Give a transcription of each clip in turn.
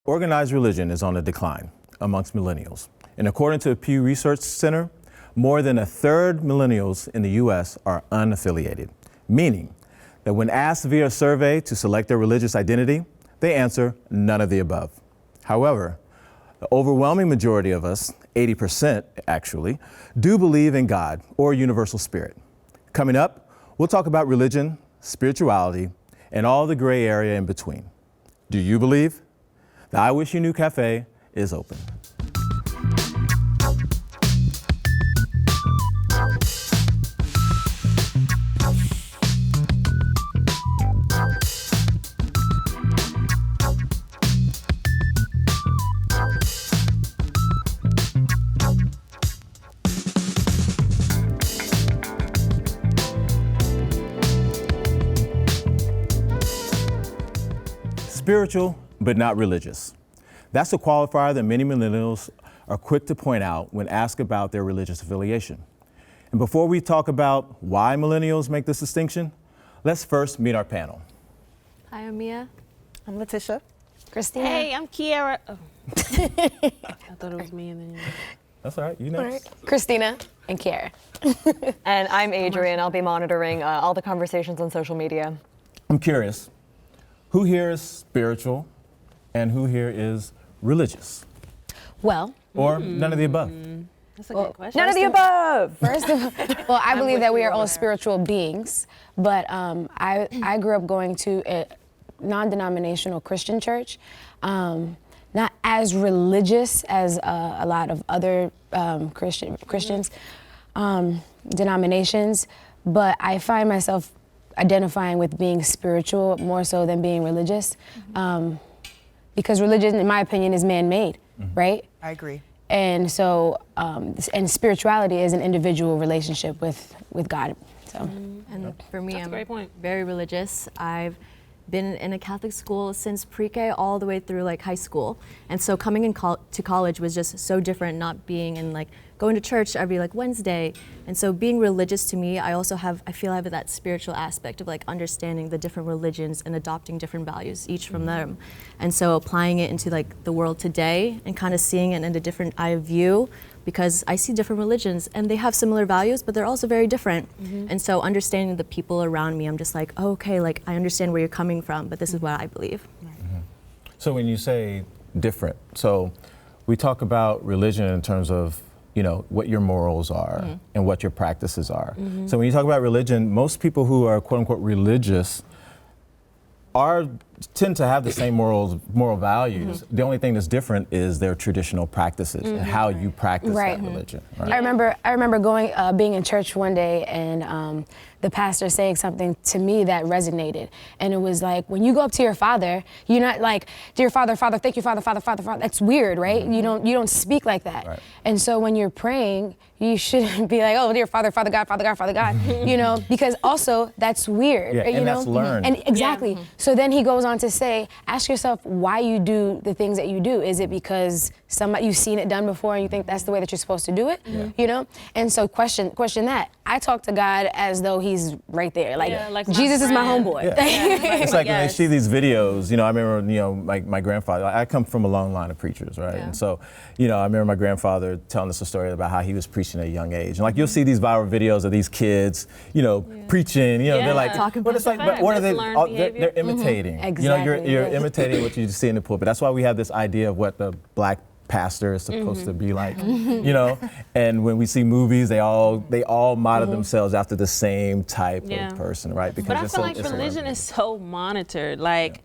Organized religion is on the decline amongst millennials. And according to the Pew Research Center, more than a third millennials in the U.S. are unaffiliated, meaning that when asked via a survey to select their religious identity, they answer none of the above. However, the overwhelming majority of us, 80% actually, do believe in God or universal spirit. Coming up, we'll talk about religion, spirituality, and all the gray area in between. Do you believe? The I Wish You Knew Cafe is open. Spiritual, but not religious. That's a qualifier that many millennials are quick to point out when asked about their religious affiliation. And before we talk about why millennials make this distinction, let's first meet our panel. Hi, I'm Mia. I'm Letitia. Christina. Hey, I'm Kiara. Oh. I thought it was me and then you. That's all right, you know. Right. Christina and Kiara. And I'm Adrian. I'll be monitoring all the conversations on social media. I'm curious, who here is spiritual and who here is religious? Well, Or none of the above? That's a good question. None of the above. first of all, well, I believe that we are all spiritual beings, but I grew up going to a non-denominational Christian church, not as religious as a lot of other Christians, denominations, but I find myself identifying with being spiritual more so than being religious, because religion, in my opinion, is man-made, right? I agree. And so, and spirituality is an individual relationship with God. So, And for me, That's a I'm great point. very religious. I've been in a Catholic school since pre-K all the way through like high school. And so coming in to college was just so different, not being in like going to church every like Wednesday. And so being religious to me, I feel I have that spiritual aspect of like understanding the different religions and adopting different values, each from them. And so applying it into like the world today and kind of seeing it in a different eye of view, because I see different religions and they have similar values, but they're also very different. And so understanding the people around me, I'm just like, oh, okay, like I understand where you're coming from, but this is what I believe. So when you say different, so we talk about religion in terms of, you know, what your morals are and what your practices are. So when you talk about religion, most people who are quote unquote religious tend to have the same moral values. The only thing that's different is their traditional practices and how you practice that religion. Right? I remember going, being in church one day and the pastor saying something to me that resonated. And it was like, when you go up to your father, you're not like, dear Father, Father, thank you, Father, Father, Father, Father. That's weird, right? You don't speak like that. Right. And so when you're praying, you shouldn't be like, oh, dear Father, Father God, Father God, Father God, you know, because also that's weird, Yeah, you and know? that's learned. And exactly. So then he goes on to say, ask yourself why you do the things that you do. Is it because you've seen it done before and you think that's the way that you're supposed to do it, you know? And so question that. I talk to God as though he's right there. Like Jesus is my homeboy. Yeah. It's like when they see these videos, you know, I remember, you know, my grandfather, I come from a long line of preachers, right? And so, you know, I remember my grandfather telling us a story about how he was preaching at a young age. And like you'll see these viral videos of these kids, you know, preaching, you know, they're like, but it's like, but what are they, they're imitating. Exactly. You know, you're imitating what you see in the pulpit. That's why we have this idea of what the black pastor is supposed to be like, you know, and when we see movies, they all model themselves after the same type of person, right? Because but I feel like religion is so monitored, like,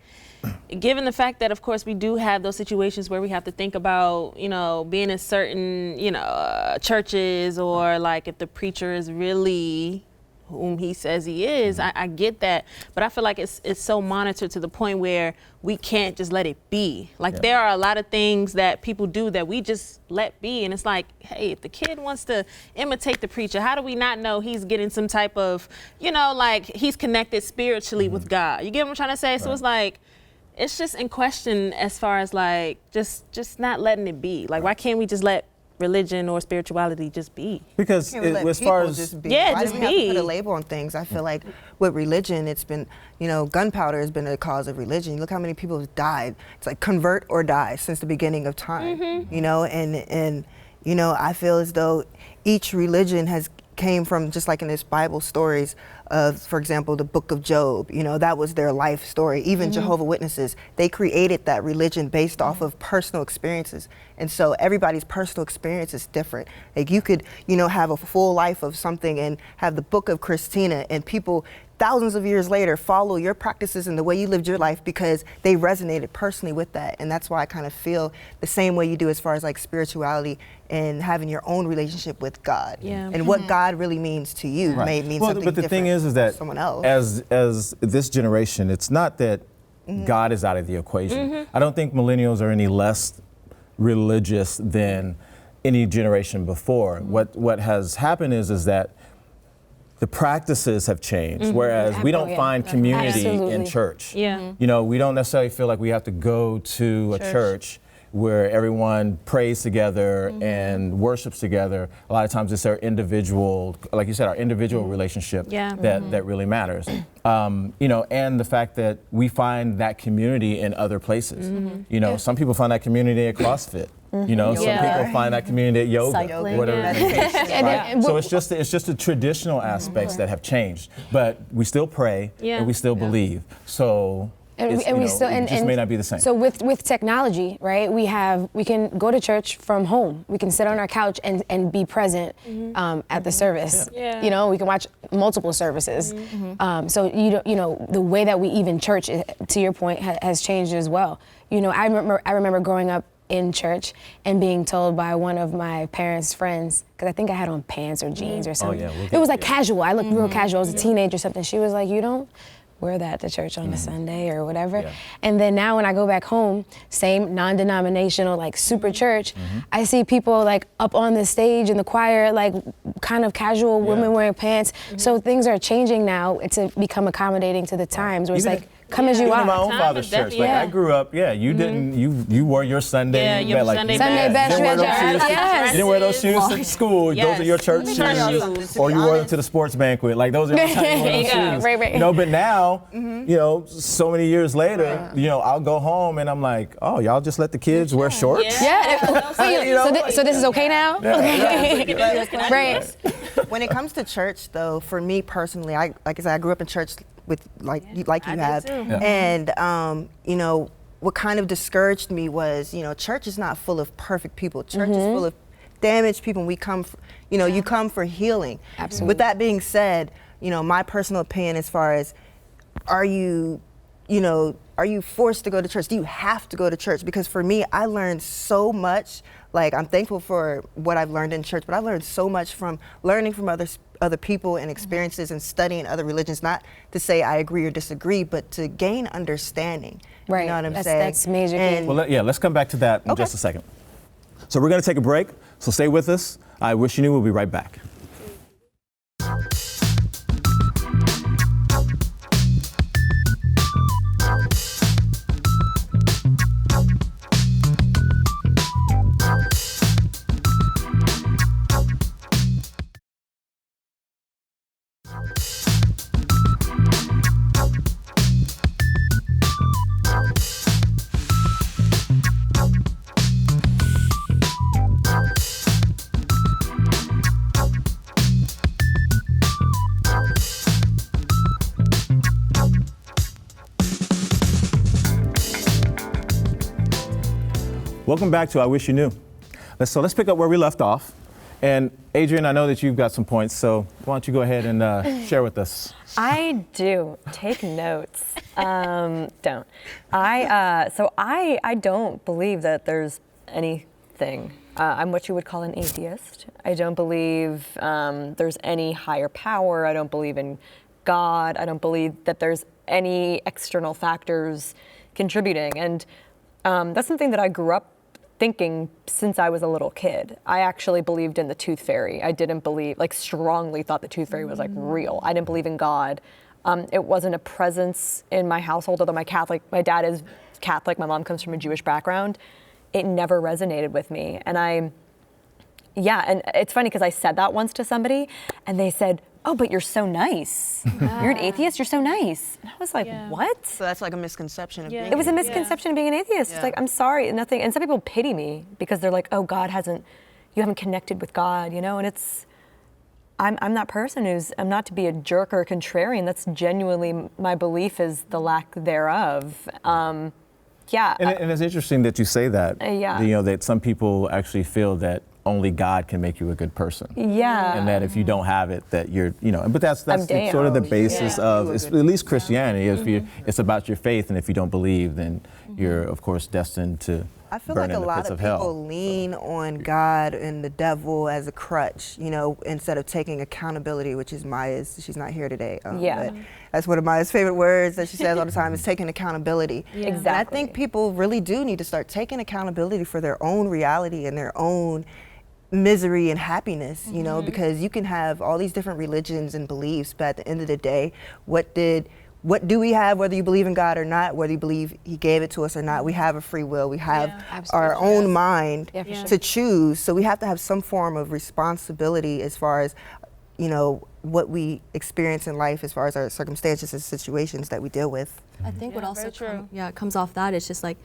given the fact that, of course, we do have those situations where we have to think about, you know, being in certain, you know, churches, or like if the preacher is really whom he says he is, I get that, but I feel like it's so monitored to the point where we can't just let it be. Like there are a lot of things that people do that we just let be, and it's like, hey, if the kid wants to imitate the preacher, how do we not know he's getting some type of, you know, like he's connected spiritually with God? You get what I'm trying to say? So it's like, it's just in question as far as like just not letting it be. Like why can't we just let religion or spirituality just be? Because Can't let as far people as just be. Yeah, Why just do we have to put be. a label on things? I feel like with religion, it's been, gunpowder has been a cause of religion. Look how many people have died. It's like convert or die since the beginning of time. And I feel as though each religion has came from, just like in this Bible stories of, for example, the book of Job, that was their life story. Even Jehovah's Witnesses, they created that religion based off of personal experiences. And so everybody's personal experience is different. Like you could, have a full life of something and have the book of Christina, and people thousands of years later follow your practices and the way you lived your life because they resonated personally with that. And that's why I kind of feel the same way you do as far as like spirituality and having your own relationship with God. Yeah. And what God really means to you may mean something but the different thing is to that someone else. as this generation, it's not that God is out of the equation. I don't think millennials are any less religious than any generation before. What has happened is that the practices have changed, whereas we don't find community in Absolutely. church. Yeah. We don't necessarily feel like we have to go to a church where everyone prays together and worships together. A lot of times it's our individual, like you said, our individual relationship that really matters. And the fact that we find that community in other places. Some people find that community at CrossFit. Some people find that community at yoga, Cycling. whatever. Yeah. Right? So it's just the traditional aspects that have changed, but we still pray and we still believe. So it just may not be the same. So with technology, right? We can go to church from home. We can sit on our couch and be present at the service. Yeah. We can watch multiple services. So the way that we even church, to your point, has changed as well. I remember growing up in church and being told by one of my parents' friends, because I think I had on pants or jeans or something. It was like casual. I looked real casual. I was a teenager or something. She was like, you don't wear that to church on a Sunday or whatever. Yeah. And then now when I go back home, same non-denominational, like super church, I see people like up on the stage in the choir, like kind of casual women wearing pants. So things are changing now to become accommodating to the times where it's Even like, come as you Even are. in my own Time father's is church, definitely- like I grew up, you didn't, you wore your Sunday, Yeah, your like, Sunday Sunday best. you didn't wear You had those your- shoes. yes. You didn't wear those shoes to school. Those Yes. are your church Church shoes, shoes. or you wore them to the sports banquet. Like those are the time you wore those Yeah, shoes. right. But now, so many years later, I'll go home and I'm like, oh, y'all just let the kids wear shorts. Yeah. So this is okay now? Right. When it comes to church, though, for me personally, like I said, I grew up in church with like you have, too. and what kind of discouraged me was, church is not full of perfect people. Church is full of damaged people. And we come, you come for healing. Absolutely. With that being said, my personal opinion as far as, are you forced to go to church? Do you have to go to church? Because for me, I learned so much. Like, I'm thankful for what I've learned in church, but I've learned so much from learning from other people and experiences and studying other religions. Not to say I agree or disagree, but to gain understanding. Right. You know what I'm That's- saying? that's major key. And Well, let's come back to that in just a second. So we're going to take a break. So stay with us. I Wish You Knew. We'll be right back. Welcome back to I Wish You Knew. Let's pick up where we left off. And Adrian, I know that you've got some points, so why don't you go ahead and share with us? I do. Take notes. Don't. I don't believe that there's anything. I'm what you would call an atheist. I don't believe there's any higher power. I don't believe in God. I don't believe that there's any external factors contributing. And that's something that I grew up thinking since I was a little kid. I actually believed in the tooth fairy. I didn't believe, strongly thought the tooth fairy was real. I didn't believe in God. It wasn't a presence in my household, although my dad is Catholic, my mom comes from a Jewish background. It never resonated with me. And yeah, and it's funny because I said that once to somebody, and they said, "Oh, but you're so nice. You're an atheist. You're so nice." And I was like, "What?" So that's like a misconception of being. It was a misconception of being an atheist. It's like, I'm sorry, nothing. And some people pity me because they're like, "Oh, you haven't connected with God," you know. And I'm that person I'm not to be a jerk or a contrarian. That's genuinely my belief is the lack thereof. Yeah. And it's interesting that you say that. Yeah. You know, that some people actually feel that only God can make you a good person. Yeah. And that if you don't have it, that you're, you know, but that's I'm damned. sort of the basis of, at least Christianity. If Mm-hmm. it's about your faith, and if you don't believe, then you're, of course, destined to I feel burn like in a the lot pits of of hell. people lean on God and the devil as a crutch, you know, instead of taking accountability, which is Maya's. She's not here today. Yeah. But that's one of Maya's favorite words that she says all the time is taking accountability. Yeah. And I Exactly. think people really do need to start taking accountability for their own reality and their own misery and happiness, you know, because you can have all these different religions and beliefs, but at the end of the day, what do we have, whether you believe in God or not, whether you believe he gave it to us or not? We have a free will. We have our own mind to choose. So we have to have some form of responsibility as far as, you know, what we experience in life, as far as our circumstances and situations that we deal with. I think what also very true. comes off that is just like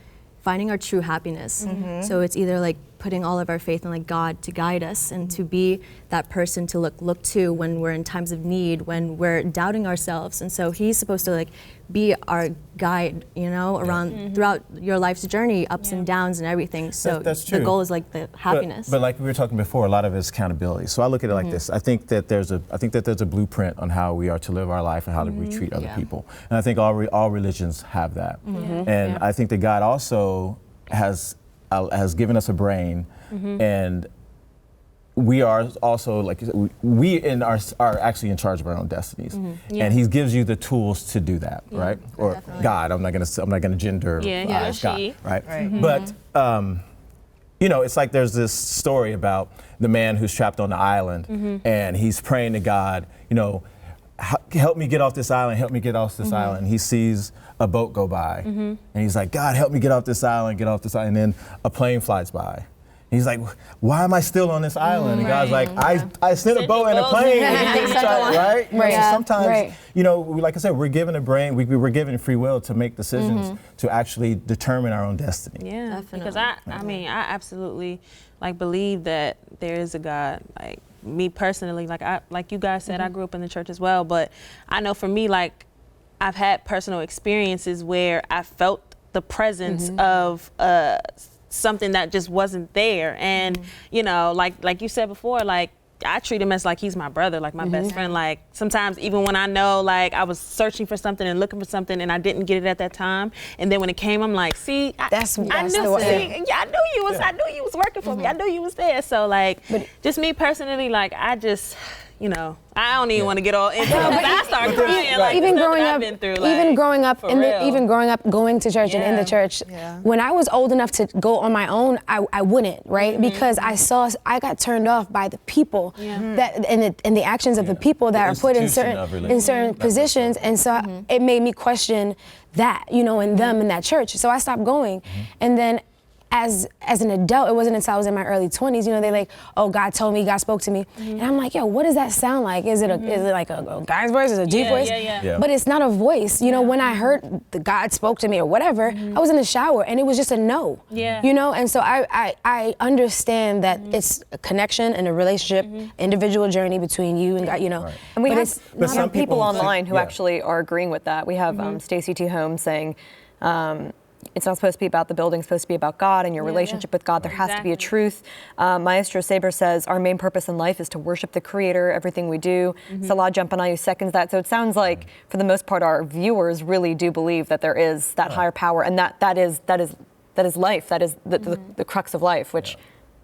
finding our true happiness. So it's either like putting all of our faith in like God to guide us and to be that person to look to when we're in times of need, when we're doubting ourselves. And so he's supposed to like be our guide, you know, around throughout your life's journey, ups and downs and everything. So That's the true. goal is like the happiness. But like we were talking before, a lot of it is accountability. So I look at it like this. I think that there's a blueprint on how we are to live our life and how we treat other people. And I think all religions have that. And I think that God also has given us a brain, and we are also, like we are actually in charge of our own destinies, and He gives you the tools to do that, right? Or definitely. God. I'm not gonna gender Yeah, God, she. right? But you know, it's like there's this story about the man who's trapped on the island, and he's praying to God, you know, help me get off this island, help me get off this island. And he sees a boat go by, and he's like, God, help me get off this island, And then a plane flies by. And he's like, why am I still on this island? And God's like, I sent a boat and a plane. Right? You know, so sometimes, you know, like I said, we're given a brain, we're given free will to make decisions to actually determine our own destiny. Yeah, Definitely. because I mean, I absolutely like believe that there is a God. Like me personally, like you guys said, I grew up in the church as well, but I know for me, like I've had personal experiences where I felt the presence of something that just wasn't there, and you know, like you said before, like I treat him as like he's my brother, like my best friend. Like sometimes even when I know like I was searching for something and looking for something and I didn't get it at that time, and then when it came, I'm like, see, I knew you was working for me. I knew you was there. So like, just me personally, like I just, you know, I don't even want to get all into it. I start crying. Like, even stuff growing that I've up, been through, like, even growing up, for in the, real. even growing up, going to church and in the church. When I was old enough to go on my own, I wouldn't, right? Because I got turned off by the people that and the actions of the people that are put in certain positions, and so it made me question that, you know, in them in that church. So I stopped going, and then. As an adult, it wasn't until I was in my early 20s, you know, they like, oh, God told me, God spoke to me. And I'm like, yo, what does that sound like? Is it like a guy's voice? Is it a deep voice? Yeah. But it's not a voice. You know, when I heard the God spoke to me or whatever, I was in the shower and it was just a no. Yeah. You know, and so I understand that it's a connection and a relationship, individual journey between you and God, you know. Right. And we But have it's some people online who yeah. actually are agreeing with that. We have Stacey T. Holmes saying, it's not supposed to be about the building, it's supposed to be about God and your relationship with God. There has to be a truth. Maestro Saber says, our main purpose in life is to worship the Creator, everything we do. Salah Jampanayu seconds that. So it sounds like, for the most part, our viewers really do believe that there is that higher power, and that is life. That is the crux of life, which,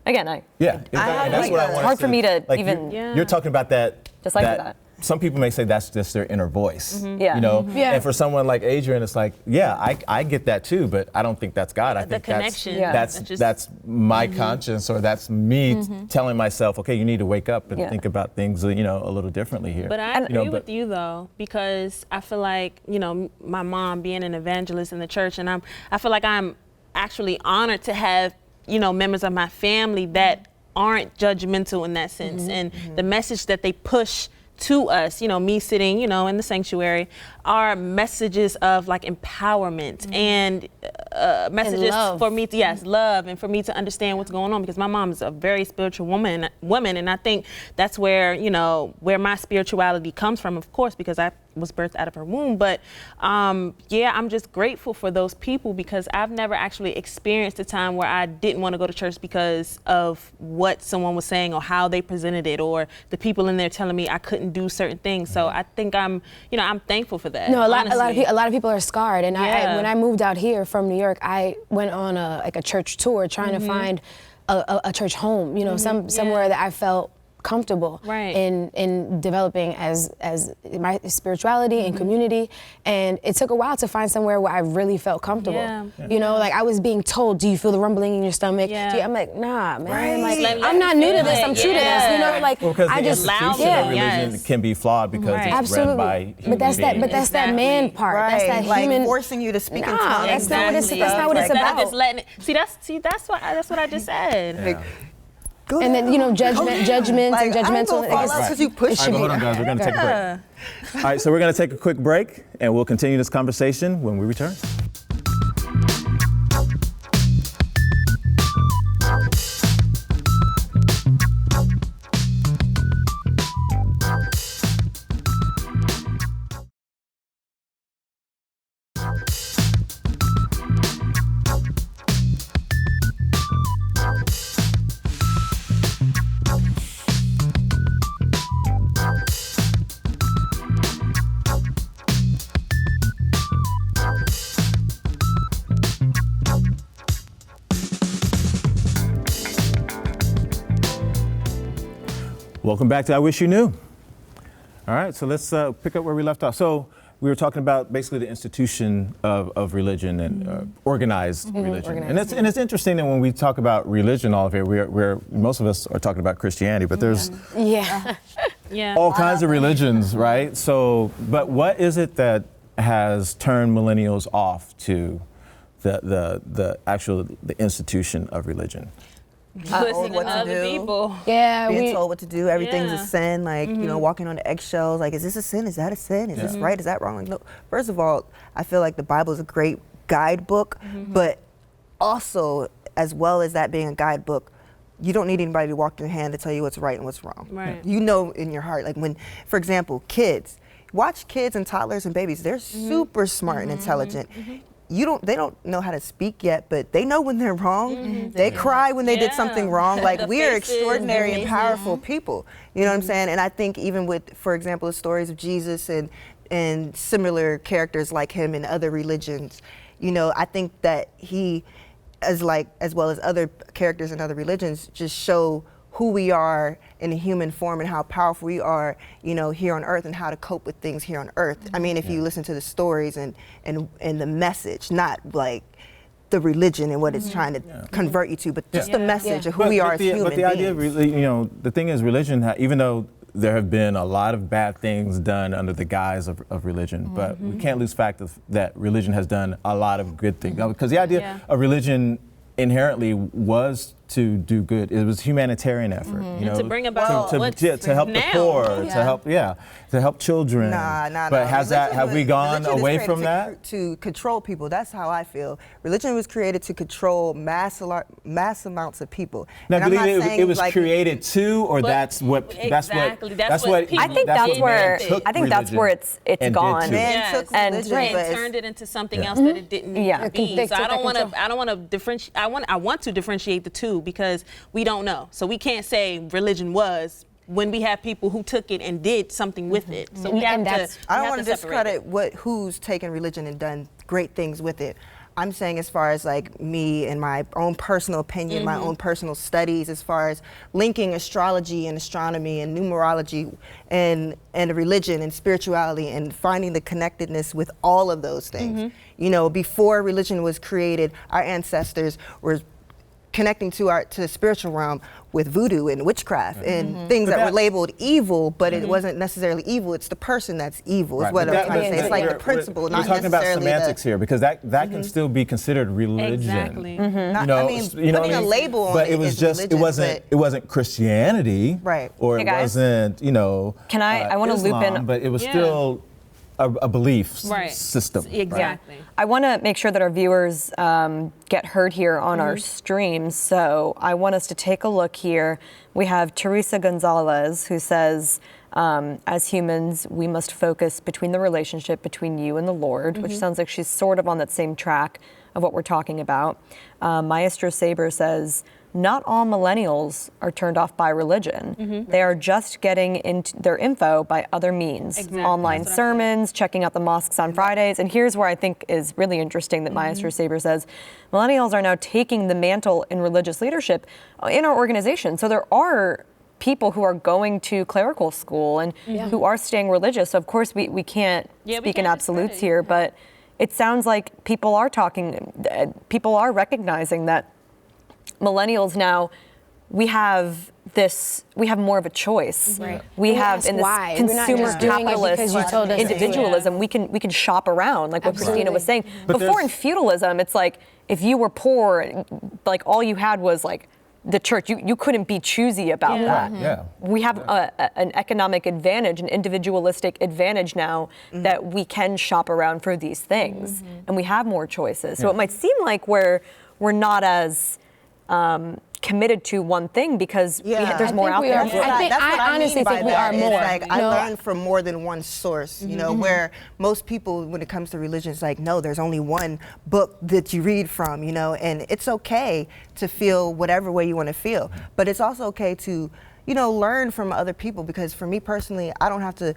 again, And that's what I it's wanted hard for me to like even... You're talking about that. Just like that. Some people may say that's just their inner voice. Yeah. You know? Yeah. And for someone like Adrian, it's like, I get that too, but I don't think that's God. I think connection. that's my conscience, or that's me telling myself, okay, you need to wake up and think about things, you know, a little differently here. But I agree with you though, because I feel like, you know, my mom being an evangelist in the church, and I feel like I'm actually honored to have, you know, members of my family that aren't judgmental in that sense. And the message that they push to us, me sitting, in the sanctuary, are messages of like empowerment and messages love. for me to, love, and for me to understand what's going on, because my mom is a very spiritual woman, and I think that's where, where my spirituality comes from, of course, because I was birthed out of her womb. But I'm just grateful for those people, because I've never actually experienced a time where I didn't want to go to church because of what someone was saying or how they presented it, or the people in there telling me I couldn't do certain things. So I think I'm thankful for that. No, a lot of people are scarred, and when I moved out here from New York, I went on a church tour trying to find a church home, somewhere that I felt comfortable in developing as my spirituality and community. And it took a while to find somewhere where I really felt comfortable. Like I was being told, do you feel the rumbling in your stomach? I'm like, nah, man. Like, I'm not new to this, I'm true to this. Because I the just institution of religion can be flawed because it's run by human beings. That's that man part. Right. That's that like human forcing you to speak in tongues. That's not what it's Instead of about. just letting it, that's what I just said. And then, judgments Like, and judgmental. because you push All right, me. hold on, guys. We're going to take a break. All right, so we're going to take a quick break, and we'll continue this conversation when we return. Welcome back to I Wish You Knew. All right, so let's pick up where we left off. So we were talking about basically the institution of religion and organized religion. And it's interesting that when we talk about religion all of here, we're most of us are talking about Christianity, but there's all kinds of religions, right? So, but what is it that has turned millennials off to the institution of religion? Listening to other people. Being told what to do, everything's a sin, like, walking on the eggshells, like, is this a sin? Is that a sin? Is this right? Is that wrong? Like, look, first of all, I feel like the Bible is a great guidebook, but also, as well as that being a guidebook, you don't need anybody to walk your hand to tell you what's right and what's wrong. Right. You know in your heart, like when, for example, watch kids and toddlers and babies, they're super smart and intelligent. They don't know how to speak yet, but they know when they're wrong. They cry when they did something wrong. Like, we are extraordinary and powerful people. You know what I'm saying? And I think even with, for example, the stories of Jesus and similar characters like him in other religions, I think that he, as well as other characters in other religions, just show who we are in a human form and how powerful we are, here on earth, and how to cope with things here on earth. I mean, if you listen to the stories and the message, not like the religion and what it's trying to convert you to, but just the message of who we are as human beings. But the idea of, the thing is, religion, even though there have been a lot of bad things done under the guise of religion, but we can't lose fact that religion has done a lot of good things. Because the idea of religion inherently was to do good. It was a humanitarian effort, to bring about to help the poor, to help children. But have we gone away from that? To control people. That's how I feel. Religion was created to control mass amounts of people. Now, do you believe it was created to, or that's what I think that's where it's gone. Man took religion, and turned it into something else that it didn't need to be. So I don't want to differentiate. I want to differentiate the two, because we don't know. So we can't say religion was, when we have people who took it and did something with it. So we have to. I don't want to discredit who's taken religion and done great things with it. I'm saying, as far as like me and my own personal opinion, my own personal studies, as far as linking astrology and astronomy and numerology and religion and spirituality, and finding the connectedness with all of those things. Before religion was created, our ancestors were connecting to the spiritual realm with voodoo and witchcraft and things that were labeled evil, but it wasn't necessarily evil. It's the person that's evil. Is what I'm trying to say. It's like the principle, not necessarily. We're talking about necessarily semantics here because that can still be considered religion. Exactly. You know, I mean, you know putting what I a mean? label on but it it was is just religion, it wasn't Christianity, Right. Or Hey, it guys. wasn't Can I wanna loop in- Islam, but it was Yeah. still a belief Right. system. Exactly. I want to make sure that our viewers get heard here on our stream. So I want us to take a look here. We have Teresa Gonzalez who says, as humans, we must focus between the relationship between you and the Lord, which sounds like she's sort of on that same track of what we're talking about. Maestro Saber says, not all millennials are turned off by religion. They are just getting into their info by other means. Exactly. Online That's what I sermons, checking out the mosques on Fridays. And here's where I think is really interesting that Maestro Saber says, millennials are now taking the mantle in religious leadership in our organization. So there are people who are going to clerical school and who are staying religious. So of course we can't speak in can't absolutes discredit. here, but it sounds like people are recognizing that millennials now, we have more of a choice. Right. We And we have ask in this why. We're not consumer just doing it capitalist because you told us to. individualism, we can shop around, like what Christina was saying. But Before there's- in feudalism, it's like if you were poor, like all you had was like the church. You couldn't be choosy about that. Yeah. We have an economic advantage, an individualistic advantage now that we can shop around for these things, and we have more choices. So it might seem like we're not as committed to one thing because there's more out we there. are. I honestly think we are more. Like, I learned from more than one source, you know, where most people, when it comes to religion, it's like, no, there's only one book that you read from, you know, and it's okay to feel whatever way you want to feel. But it's also okay to, you know, learn from other people, because for me personally, I don't have to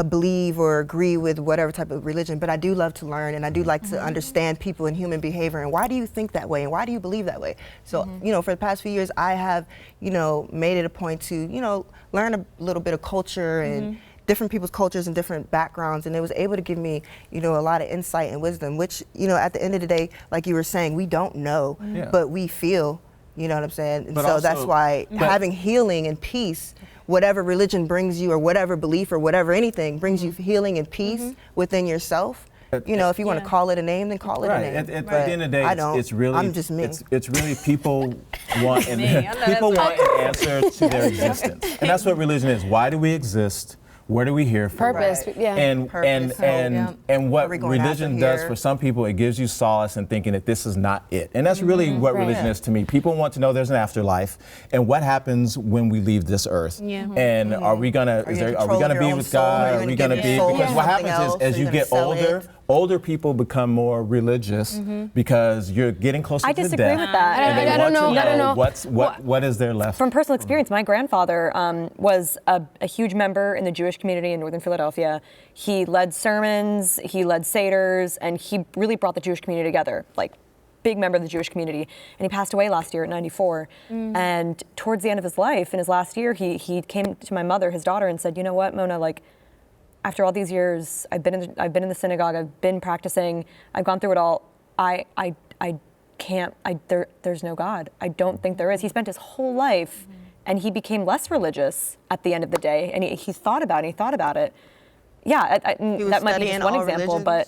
believe or agree with whatever type of religion, but I do love to learn, and I do like to understand people and human behavior, and why do you think that way, and why do you believe that way? So, you know, for the past few years, I have, you know, made it a point to, you know, learn a little bit of culture and different people's cultures and different backgrounds, and it was able to give me, you know, a lot of insight and wisdom, which, you know, at the end of the day, like you were saying, we don't know, but we feel, you know what I'm saying? And But so also- that's why having healing and peace, whatever religion brings you, or whatever belief or whatever anything brings you healing and peace within yourself. You know, if you want to call it a name, then call it a name. At the But end of the day, I don't. it's really I'm just me. It's really people want Me. I know people that's want an answer to their existence, and that's what religion is. Why do we exist? Where do we here for? Purpose, yeah. And Purpose. and what Are we going religion after does here? for some people, it gives you solace in thinking that this is not it. And that's really what Right. religion is to me. People want to know there's an afterlife and what happens when we leave this earth. Yeah. And are we gonna you in are we control gonna of be your own with soul? God? Are you Are we gonna gonna give be your soul because to what something happens else? is as Are you you get gonna sell older, it? older people become more religious because you're getting closer I to death. disagree with that. And they I don't want to know. I don't know. what is there left. From personal experience, my grandfather was a huge member in the Jewish community in Northern Philadelphia. He led sermons, he led seders, and he really brought the Jewish community together, like big member of the Jewish community. And he passed away last year at 94. And towards the end of his life, in his last year, he came to my mother, his daughter, and said, you know what, Mona, like, after all these years, I've been in the synagogue, I've been practicing, I've gone through it all. There's no God. I don't think there is. He spent his whole life, and he became less religious at the end of the day. And he thought about it. Yeah, was that might be studying just one all example, religions? but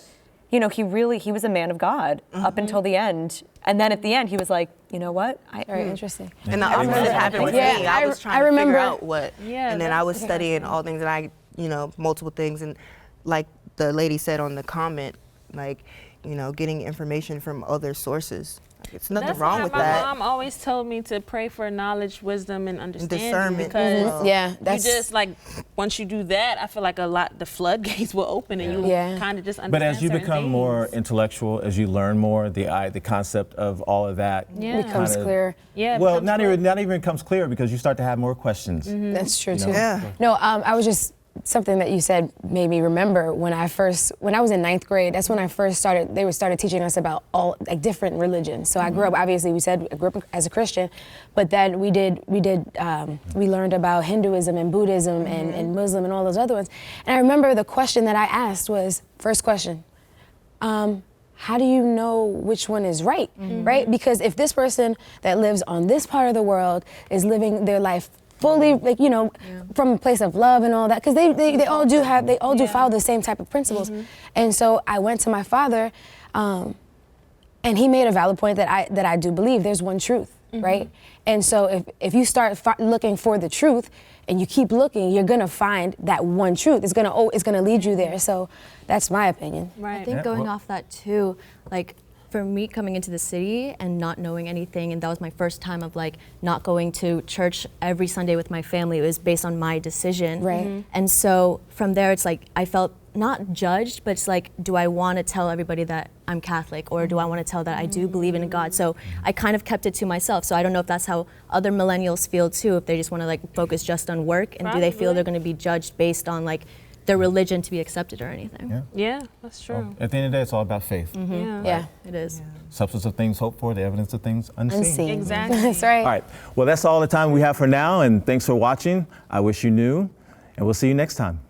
you know, he was a man of God up until the end. And then at the end, he was like, you know what? Very interesting. And the opposite happened with Yeah, me. I was I trying to remember- figure out what, Yeah, and then I was studying all things, and I, you know, multiple things, and like the lady said on the comment, like, you know, getting information from other sources. Like, it's nothing That's wrong why with my that. mom always told me to pray for knowledge, wisdom, and understanding. Discernment. Because Yeah, you that's just like once you do that, I feel like the floodgates will open and you Yeah. kind of just understand. But as you certain become things. more intellectual, as you learn more, the concept of all of that Yeah. becomes kind of- clear. Yeah, it Well, becomes not even becomes clear because you start to have more questions. That's true You too. know? Yeah. No, I was just something that you said made me remember when I was in 9th grade. That's when I first started. They started teaching us about all like different religions. So I grew up. Obviously, I grew up as a Christian, but then we learned about Hinduism and Buddhism and Muslim and all those other ones. And I remember the question that I asked was first question. how do you know which one is right, right? Because if this person that lives on this part of the world is living their life fully, like, you know, from a place of love and all that, because they all do have, they all do follow the same type of principles. And so I went to my father, and he made a valid point that I do believe there's one truth, right? And so if you start looking for the truth and you keep looking, you're gonna find that one truth. It's gonna lead you there. So that's my opinion. I think going off that too, like for me coming into the city and not knowing anything, and that was my first time of like not going to church every Sunday with my family. It was based on my decision. Right. And so from there, it's like I felt not judged, but it's like, do I want to tell everybody that I'm Catholic, or do I want to tell that I do believe in God? So I kind of kept it to myself. So I don't know if that's how other millennials feel too, if they just want to like focus just on work, and do they feel they're going to be judged based on like their religion to be accepted or anything? Yeah, that's true. Well, at the end of the day, it's all about faith. Yeah. It is. Substance of things hoped for, the evidence of things unseen. Unseen. Exactly. That's right. All right. Well, that's all the time we have for now, and thanks for watching. I wish you knew, and we'll see you next time.